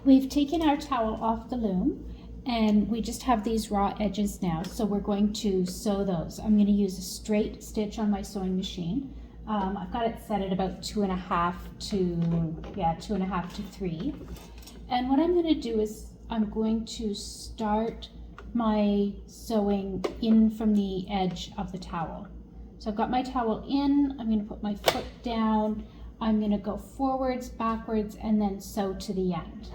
We've taken our towel off the loom and we just have these raw edges now, so we're going to sew those. I'm going to use a straight stitch on my sewing machine. I've got it set at about 2.5 to 3. And what I'm going to do is I'm going to start my sewing in from the edge of the towel. So I've got my towel in, I'm going to put my foot down, I'm going to go forwards, backwards, and then sew to the end.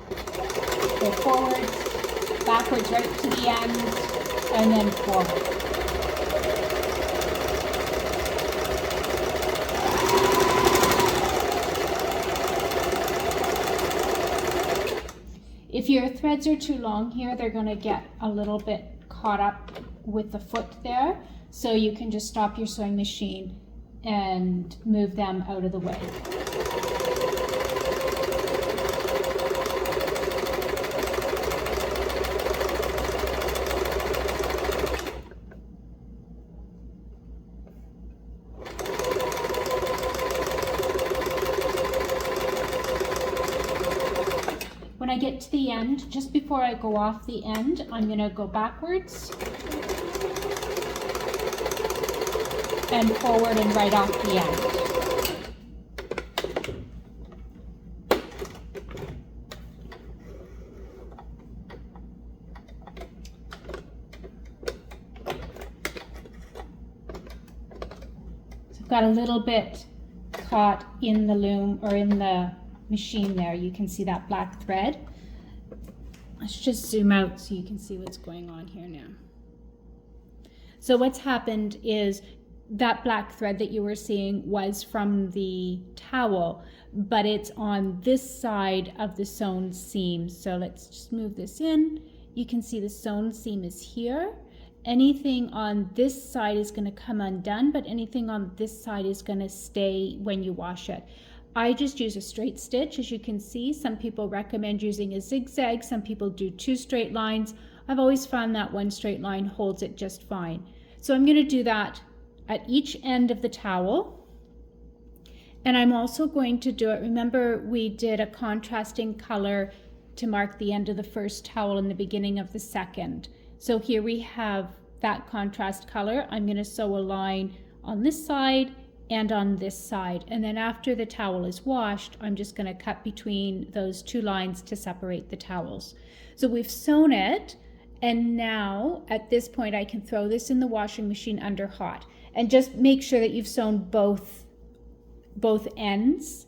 Go forwards, backwards right to the end, and then forward. If your threads are too long here, they're going to get a little bit caught up with the foot there, so you can just stop your sewing machine and move them out of the way. When I get to the end, just before I go off the end, I'm going to go backwards and forward and right off the end. So I've got a little bit caught in the loom or in the machine there. You can see that black thread. Let's just zoom out so you can see what's going on here now. So what's happened is that black thread that you were seeing was from the towel, but it's on this side of the sewn seam. So let's just move this in. You can see the sewn seam is here. Anything on this side is going to come undone, but anything on this side is going to stay when you wash it. I just use a straight stitch, as you can see. Some people recommend using a zigzag. Some people do 2 straight lines. I've always found that 1 straight line holds it just fine. So I'm going to do that at each end of the towel. And I'm also going to do it, remember we did a contrasting color to mark the end of the first towel and the beginning of the second. So here we have that contrast color. I'm going to sew a line on this side and on this side, and then after the towel is washed, I'm just going to cut between those 2 lines to separate the towels. So we've sewn it, and now at this point I can throw this in the washing machine under hot, and just make sure that you've sewn both ends.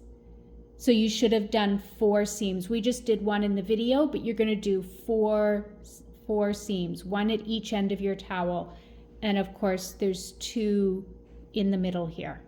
So you should have done 4 seams. We just did 1 in the video, but you're going to do 4 seams, 1 at each end of your towel, and of course there's 2 in the middle here.